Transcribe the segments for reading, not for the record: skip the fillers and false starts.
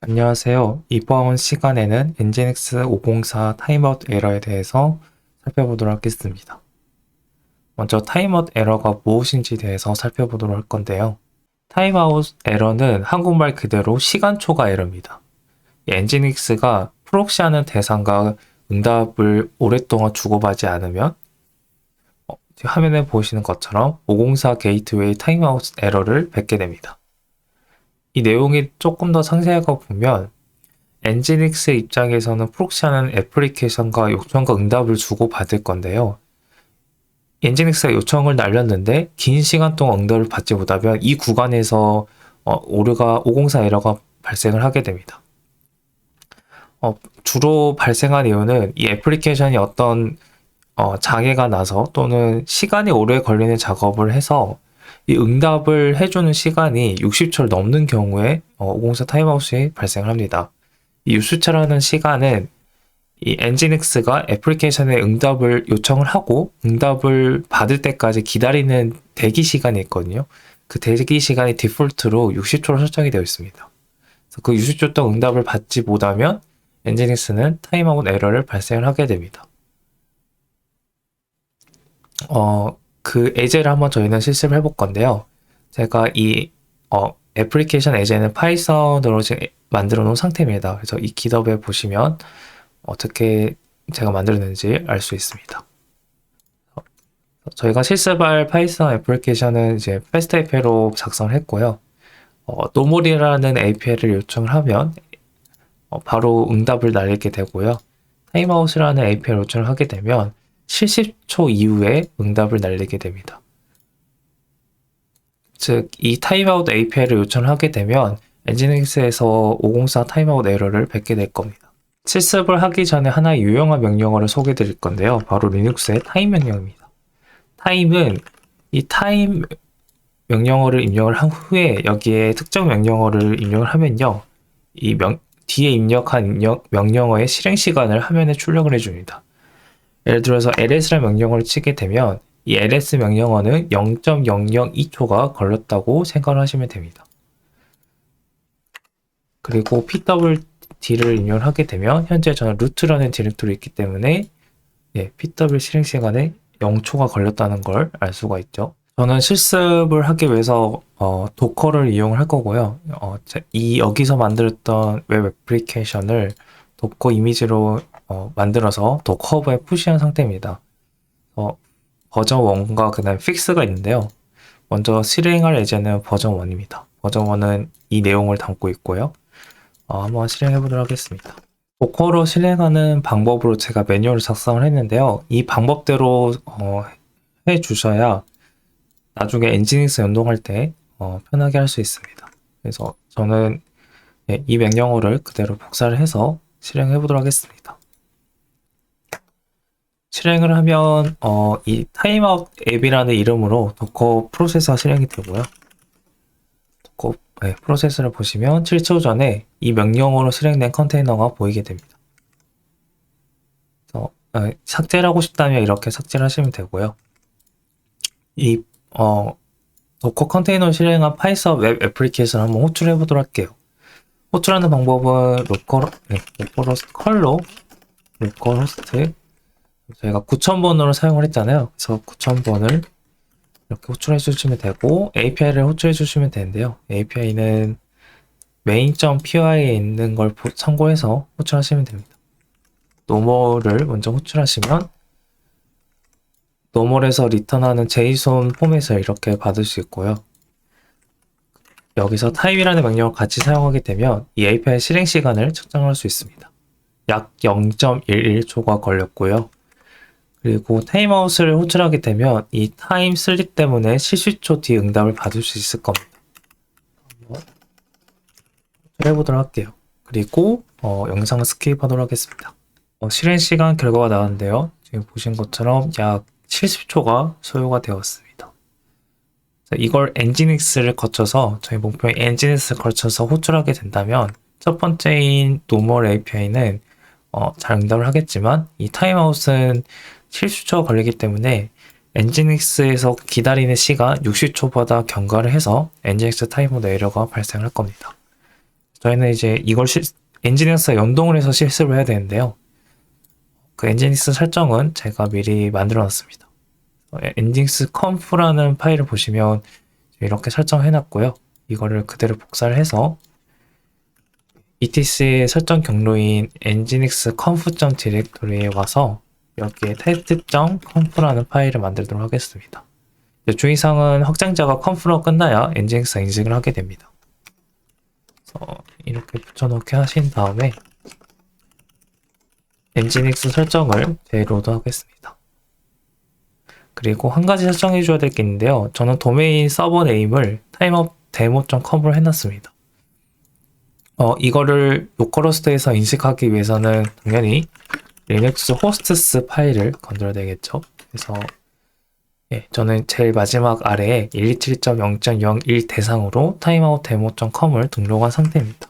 안녕하세요. 이번 시간에는 엔진엑스 504 타임아웃 에러에 대해서 살펴보도록 하겠습니다. 먼저 타임아웃 에러가 무엇인지 대해서 살펴보도록 할 건데요. 타임아웃 에러는 한국말 그대로 시간 초과 에러입니다. 엔진엑스가 프록시하는 대상과 응답을 오랫동안 주고받지 않으면 화면에 보시는 것처럼 504 게이트웨이 타임아웃 에러를 뵙게 됩니다. 이 내용이 조금 더 상세하게 보면 엔진엑스의 입장에서는 프록시하는 애플리케이션과 요청과 응답을 주고받을 건데요. 엔진엑스가 요청을 날렸는데 긴 시간 동안 응답을 받지 못하면 이 구간에서 오류가 504 에러가 발생을 하게 됩니다. 주로 발생한 이유는 이 애플리케이션이 어떤 장애가 나서 또는 시간이 오래 걸리는 작업을 해서 이 응답을 해주는 시간이 60초를 넘는 경우에 504 타임아웃이 발생을 합니다. 이 60초라는 시간은 이 엔진엑스가 애플리케이션에 응답을 요청을 하고 응답을 받을 때까지 기다리는 대기 시간이 있거든요. 그 대기 시간이 디폴트로 60초로 설정이 되어 있습니다. 그래서 그 60초 동안 응답을 받지 못하면 엔진엑스는 타임아웃 에러를 발생을 하게 됩니다. 그 예제를 한번 저희는 실습을 해볼 건데요. 제가 이 애플리케이션 예제는 파이썬으로 지금 만들어 놓은 상태입니다. 그래서 이 깃허브에 보시면 어떻게 제가 만들었는지 알 수 있습니다. 저희가 실습할 파이썬 애플리케이션은 이제 패스트 API로 작성을 했고요. 노멀이라는 API를 요청을 하면 바로 응답을 날리게 되고요. 타임아웃이라는 API를 요청을 하게 되면 70초 이후에 응답을 날리게 됩니다. 즉, 이 타임아웃 API를 요청을 하게 되면 엔진엑스에서 504 타임아웃 에러를 뵙게 될 겁니다. 실습을 하기 전에 하나의 유용한 명령어를 소개해 드릴 건데요. 바로 리눅스의 타임 명령입니다. 타임은 이 타임 명령어를 입력을 한 후에 여기에 특정 명령어를 입력을 하면요. 뒤에 입력한 명령어의 실행 시간을 화면에 출력을 해줍니다. 예를 들어서 ls라는 명령어를 치게 되면 이 ls 명령어는 0.002초가 걸렸다고 생각을 하시면 됩니다. 그리고 pwd를 입력을 하게 되면 현재 저는 루트라는 디렉토리 있기 때문에 pw 실행 시간에 0초가 걸렸다는 걸 알 수가 있죠. 저는 실습을 하기 위해서 도커를 이용을 할 거고요. 여기서 만들었던 웹 애플리케이션을 도커 이미지로 만들어서 도커 허브에 푸시한 상태입니다. 버전 1과 그 다음 픽스가 있는데요. 먼저 실행할 예제는 버전 1입니다. 버전 1은 이 내용을 담고 있고요. 한번 실행해 보도록 하겠습니다. 도커로 실행하는 방법으로 제가 매뉴얼을 작성을 했는데요. 이 방법대로 해 주셔야 나중에 엔진엑스 연동할 때 편하게 할 수 있습니다. 그래서 저는 이 명령어를 그대로 복사를 해서 실행해 보도록 하겠습니다. 실행을 하면 이 타임아웃 앱이라는 이름으로 도커 프로세서 실행이 되고요. 도커 프로세서를 보시면 7초 전에 이 명령어로 실행된 컨테이너가 보이게 됩니다. 그래서 삭제를 하고 싶다면 이렇게 삭제를 하시면 되고요. 이 도커 컨테이너 실행한 파이썬 웹 애플리케이션 한번 호출해 보도록 할게요. 호출하는 방법은 로컬호스트 컬로 로컬호스트 저희가 9000번으로 사용을 했잖아요. 그래서 9000번을 이렇게 호출해 주시면 되고 API를 호출해 주시면 되는데요. API는 main.py에 있는 걸 참고해서 호출하시면 됩니다. 노멀을 먼저 호출하시면 노멀에서 리턴하는 JSON 포맷을 이렇게 받을 수 있고요. 여기서 타임이라는 명령을 같이 사용하게 되면 이 API 실행 시간을 측정할 수 있습니다. 약 0.11초가 걸렸고요. 그리고 타임아웃을 호출하게 되면 이 타임 슬립 때문에 70초 뒤에 응답을 받을 수 있을 겁니다. 한번 해보도록 할게요. 그리고 영상을 스킵하도록 하겠습니다. 실행 시간 결과가 나왔는데요. 지금 보신 것처럼 약 70초가 소요가 되었습니다. 이걸 엔진엑스를 거쳐서 저희 목표인 엔진엑스를 거쳐서 호출하게 된다면 첫 번째인 노멀 API는 잘 응답을 하겠지만 이 타임아웃은 70초가 걸리기 때문에 엔진엑스에서 기다리는 시간 60초보다 경과를 해서 엔진엑스 타임아웃 에러가 발생할 겁니다. 저희는 이제 이걸 엔지니어스와 연동을 해서 실습을 해야 되는데요. 그 엔지닉스 설정은 제가 미리 만들어 놨습니다. 엔지닉스 conf라는 파일을 보시면 이렇게 설정해 놨고요. 이거를 그대로 복사를 해서 etc의 설정 경로인 nginx conf.directory에 와서 여기에 test.conf라는 파일을 만들도록 하겠습니다. 주의사항은 확장자가 conf로 끝나야 nginx가 인식을 하게 됩니다. 그래서 이렇게 붙여넣기 하신 다음에 nginx 설정을 재로드 하겠습니다. 그리고 한 가지 설정해 줘야 될 게 있는데요. 저는 도메인 서버 네임을 timeupdemo.com으로 해놨습니다. 이거를 로컬호스트에서 인식하기 위해서는 당연히 리눅스 호스트스 파일을 건드려야 되겠죠. 그래서 저는 제일 마지막 아래에 127.0.01 대상으로 timeoutdemo.com을 등록한 상태입니다.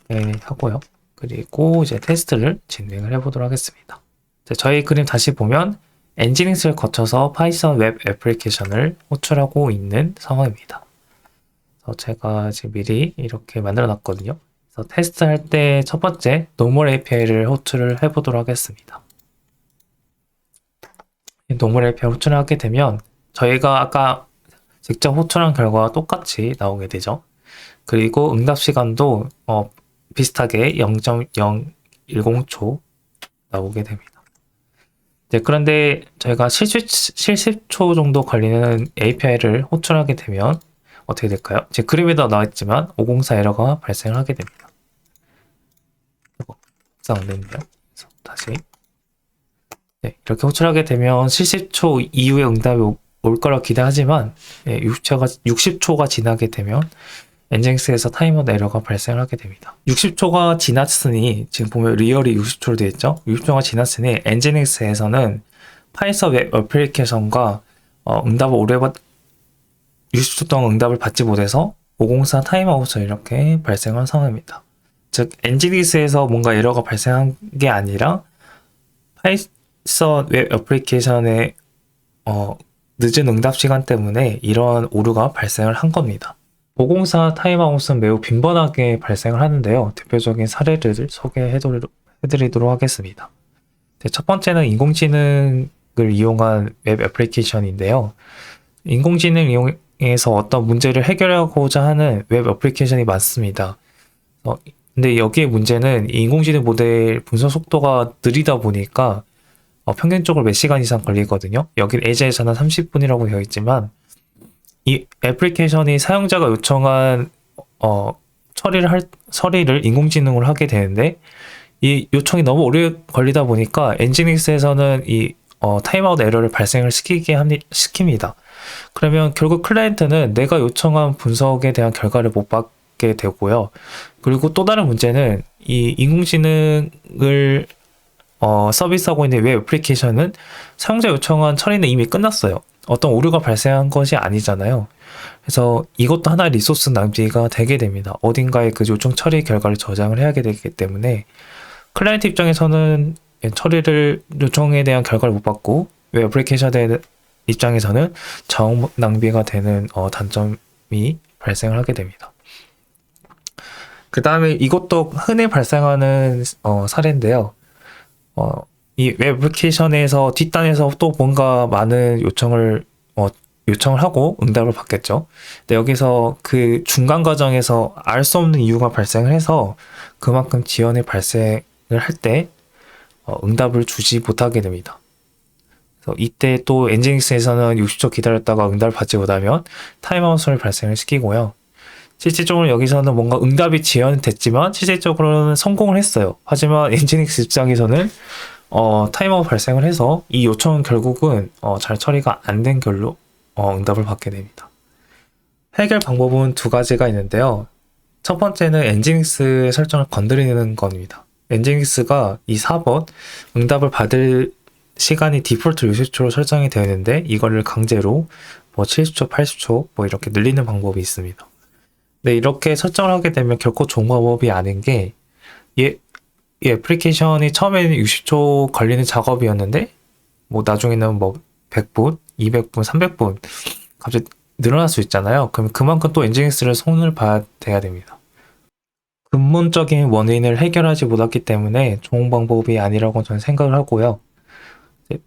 이렇게 하고요. 그리고 이제 테스트를 진행을 해보도록 하겠습니다. 저희 그림 다시 보면 엔지닉스를 거쳐서 파이썬 웹 애플리케이션을 호출하고 있는 상황입니다. 제가 지금 미리 이렇게 만들어 놨거든요. 그래서 테스트할 때 첫 번째 노멀 API를 호출을 해보도록 하겠습니다. 노멀 API 호출을 하게 되면 저희가 아까 직접 호출한 결과와 똑같이 나오게 되죠. 그리고 응답 시간도 비슷하게 0.010초 나오게 됩니다. 그런데 저희가 실습초 정도 걸리는 API를 호출하게 되면 어떻게 될까요? 제 그림에도 나와있지만 504 에러가 발생을 하게 됩니다. 복사 안 되는데요. 그래서 다시 이렇게 호출하게 되면 70초 이후에 응답이 올 거라 기대하지만 60초가 지나게 되면 엔진닉스에서 타임아웃 에러가 발생을 하게 됩니다. 60초가 지났으니 지금 보면 리얼이 60초로 되어 있죠. 60초가 지났으니 엔진닉스에서는 파이썬 웹 애플리케이션과 응답을 60초 동안 응답을 받지 못해서 504 타임아웃을 이렇게 발생한 상황입니다. 즉 엔진닉스에서 뭔가 에러가 발생한 게 아니라 파이썬 웹 애플리케이션의 늦은 응답 시간 때문에 이런 오류가 발생을 한 겁니다. 504 타임아웃은 매우 빈번하게 발생을 하는데요. 대표적인 사례를 소개해드리도록 하겠습니다. 첫 번째는 인공지능을 이용한 웹 애플리케이션인데요. 인공지능을 이용해서 어떤 문제를 해결하고자 하는 웹 애플리케이션이 많습니다. 근데 여기에 문제는 인공지능 모델 분석 속도가 느리다 보니까 평균적으로 몇 시간 이상 걸리거든요. 여기 예제에서는 30분이라고 되어 있지만 이 애플리케이션이 사용자가 요청한 처리를 인공지능으로 하게 되는데 이 요청이 너무 오래 걸리다 보니까 엔지닉스에서는 이 타임아웃 에러를 발생을 시킵니다. 그러면 결국 클라이언트는 내가 요청한 분석에 대한 결과를 못 받게 되고요. 그리고 또 다른 문제는 이 인공지능을 서비스하고 있는 웹 애플리케이션은 사용자 요청한 처리는 이미 끝났어요. 어떤 오류가 발생한 것이 아니잖아요. 그래서 이것도 하나의 리소스 낭비가 되게 됩니다. 어딘가에 그 요청 처리 결과를 저장을 해야 되기 때문에 클라이언트 입장에서는 요청에 대한 결과를 못 받고 웹 애플리케이션 입장에서는 자원 낭비가 되는 단점이 발생을 하게 됩니다. 그 다음에 이것도 흔히 발생하는 사례인데요. 이 웹 애플리케이션에서 뒷단에서 또 뭔가 많은 요청을 하고 응답을 받겠죠. 근데 여기서 그 중간 과정에서 알 수 없는 이유가 발생을 해서 그만큼 지연이 발생을 할 때 응답을 주지 못하게 됩니다. 그래서 이때 또 엔지닉스에서는 60초 기다렸다가 응답을 받지 못하면 타임아웃을 발생을 시키고요. 실질적으로 여기서는 뭔가 응답이 지연됐지만 실질적으로는 성공을 했어요. 하지만 엔지닉스 입장에서는 타임아웃 발생을 해서 이 요청은 결국은 잘 처리가 안 된 결로 응답을 받게 됩니다. 해결 방법은 두 가지가 있는데요. 첫 번째는 엔지닉스의 설정을 건드리는 겁니다. 엔지닉스가 이 4번 응답을 받을 시간이 디폴트 60초로 설정이 되어 있는데 이거를 강제로 70초, 80초 이렇게 늘리는 방법이 있습니다. 근데 이렇게 설정을 하게 되면 결코 좋은 방법이 아닌 게 이 애플리케이션이 처음에는 60초 걸리는 작업이었는데 나중에는 100분, 200분, 300분 갑자기 늘어날 수 있잖아요. 그럼 그만큼 또 엔지닉스를 손을 봐야 돼야 됩니다. 근본적인 원인을 해결하지 못했기 때문에 좋은 방법이 아니라고 저는 생각을 하고요.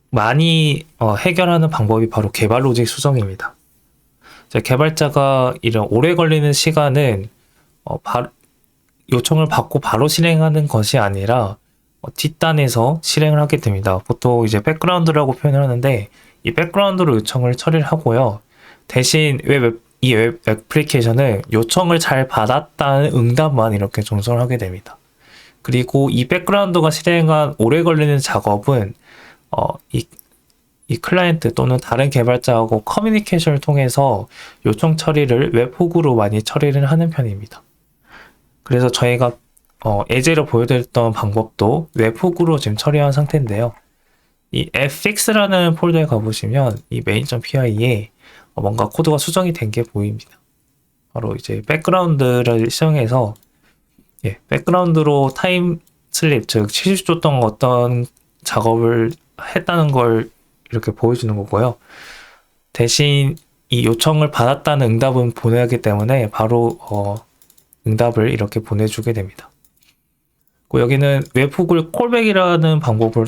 많이 해결하는 방법이 바로 개발 로직 수정입니다. 개발자가 이런 오래 걸리는 시간은 요청을 받고 바로 실행하는 것이 아니라 뒷단에서 실행을 하게 됩니다. 보통 이제 백그라운드라고 표현을 하는데 이 백그라운드로 요청을 처리를 하고요. 대신 이 웹 애플리케이션은 요청을 잘 받았다는 응답만 이렇게 전송을 하게 됩니다. 그리고 이 백그라운드가 실행한 오래 걸리는 작업은 이 클라이언트 또는 다른 개발자하고 커뮤니케이션을 통해서 요청 처리를 웹훅으로 많이 처리를 하는 편입니다. 그래서 저희가 예제로 보여드렸던 방법도 웹훅으로 지금 처리한 상태인데요. 이 fix라는 폴더에 가보시면 이 main.py에 뭔가 코드가 수정이 된 게 보입니다. 바로 이제 백그라운드를 사용해서 백그라운드로 타임 슬립, 즉 70초 동안 어떤 작업을 했다는 걸 이렇게 보여주는 거고요. 대신 이 요청을 받았다는 응답은 보내야 하기 때문에 바로 응답을 이렇게 보내주게 됩니다. 여기는 웹훅을 콜백이라는 방법을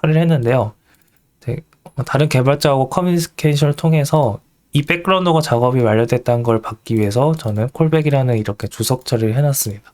처리를 했는데요. 다른 개발자하고 커뮤니케이션을 통해서 이 백그라운드가 작업이 완료됐다는 걸 받기 위해서 저는 콜백이라는 이렇게 주석 처리를 해놨습니다.